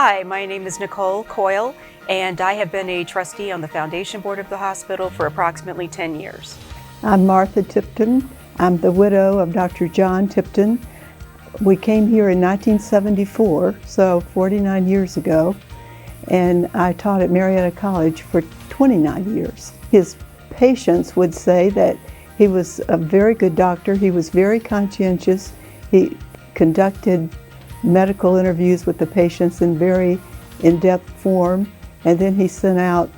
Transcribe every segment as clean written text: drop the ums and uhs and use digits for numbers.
Hi, my name is Nicole Coyle, and I have been a trustee on the foundation board of the hospital for approximately 10 years. I'm Martha Tipton. I'm the widow of Dr. John Tipton. We came here in 1974, so 49 years ago, and I taught at Marietta College for 29 years. His patients would say that he was a very good doctor. He was very conscientious. He conducted medical interviews with the patients in very in-depth form, and then he sent out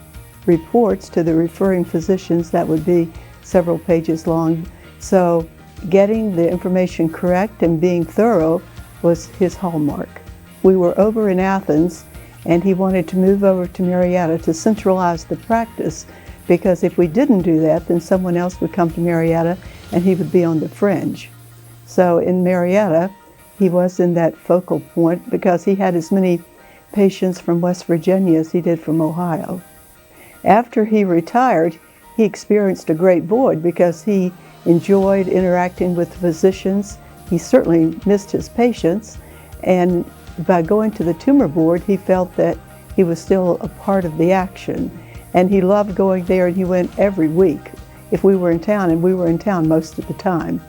reports to the referring physicians that would be several pages long. So getting the information correct and being thorough was his hallmark. We were over in Athens, and he wanted to move over to Marietta to centralize the practice, because if we didn't do that, then someone else would come to Marietta and he would be on the fringe. So in Marietta, he was in that focal point because he had as many patients from West Virginia as he did from Ohio. After he retired, he experienced a great void because he enjoyed interacting with physicians. He certainly missed his patients, and by going to the tumor board, he felt that he was still a part of the action. And he loved going there, and he went every week if we were in town, and we were in town most of the time.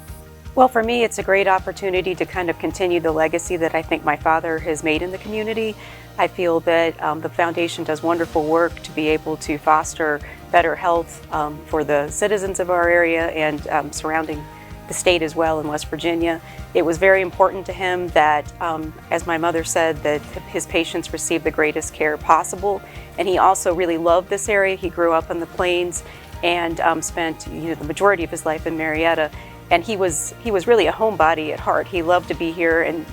Well, for me, it's a great opportunity to kind of continue the legacy that I think my father has made in the community. I feel that the foundation does wonderful work to be able to foster better health for the citizens of our area and surrounding the state as well in West Virginia. It was very important to him that, as my mother said, that his patients receive the greatest care possible. And he also really loved this area. He grew up on the plains and spent the majority of his life in Marietta. And he was really a homebody at heart. He loved to be here and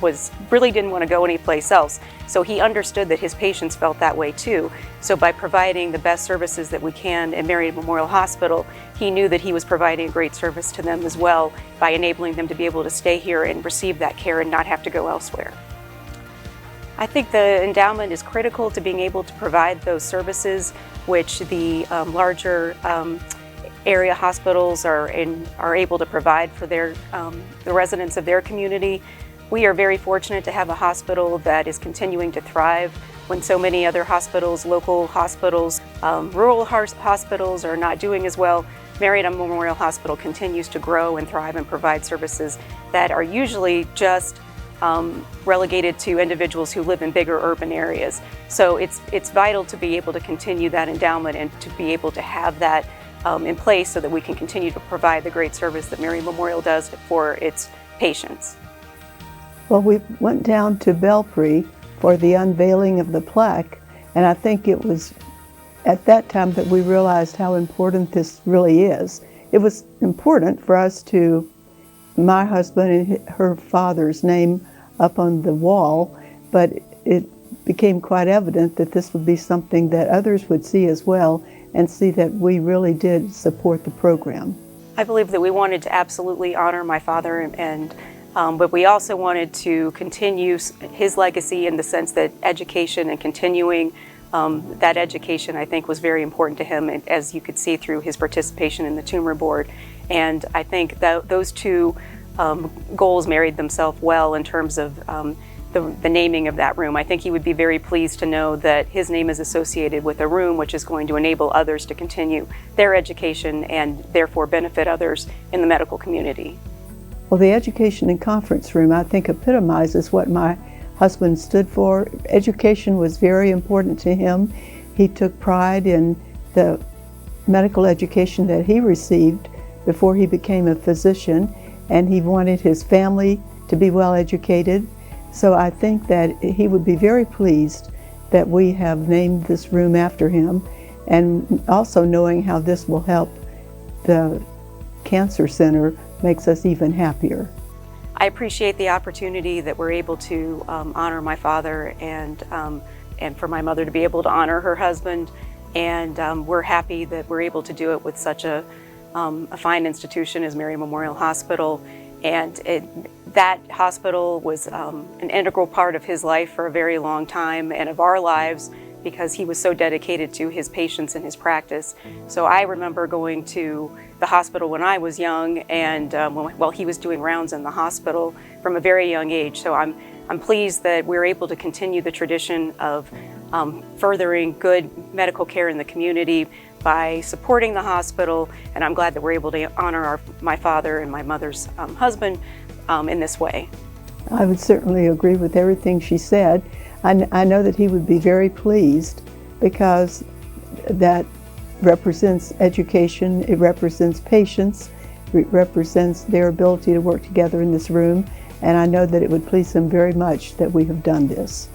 really didn't want to go anyplace else. So he understood that his patients felt that way too. So by providing the best services that we can at Marietta Memorial Hospital, he knew that he was providing a great service to them as well by enabling them to be able to stay here and receive that care and not have to go elsewhere. I think the endowment is critical to being able to provide those services which the larger area hospitals are able to provide for the residents of their community. We are very fortunate to have a hospital that is continuing to thrive when so many other hospitals, local hospitals, rural hospitals are not doing as well. Marietta Memorial Hospital continues to grow and thrive and provide services that are usually just relegated to individuals who live in bigger urban areas. So it's vital to be able to continue that endowment and to be able to have that in place so that we can continue to provide the great service that Marietta Memorial does for its patients. Well, we went down to Belpre for the unveiling of the plaque, and I think it was at that time that we realized how important this really is. It was important for us to, my husband and her father's name up on the wall, but it became quite evident that this would be something that others would see as well and see that we really did support the program. I believe that we wanted to absolutely honor my father, but we also wanted to continue his legacy in the sense that education and continuing that education, I think, was very important to him, as you could see through his participation in the tumor board. And I think that those two goals married themselves well in terms of the naming of that room. I think he would be very pleased to know that his name is associated with a room which is going to enable others to continue their education and therefore benefit others in the medical community. Well, the education and conference room, I think, epitomizes what my husband stood for. Education was very important to him. He took pride in the medical education that he received before he became a physician, and he wanted his family to be well educated. So I think that he would be very pleased that we have named this room after him, and also knowing how this will help the Cancer Center makes us even happier. I appreciate the opportunity that we're able to honor my father and for my mother to be able to honor her husband, and we're happy that we're able to do it with such a fine institution as Marietta Memorial Hospital. And that hospital was an integral part of his life for a very long time and of our lives, because he was so dedicated to his patients and his practice. So I remember going to the hospital when I was young, and while he was doing rounds in the hospital from a very young age. So I'm I'm pleased that we're able to continue the tradition of furthering good medical care in the community by supporting the hospital, and I'm glad that we're able to honor my father and my mother's husband in this way. I would certainly agree with everything she said. I know that he would be very pleased, because that represents education, it represents patience, it represents their ability to work together in this room, and I know that it would please him very much that we have done this.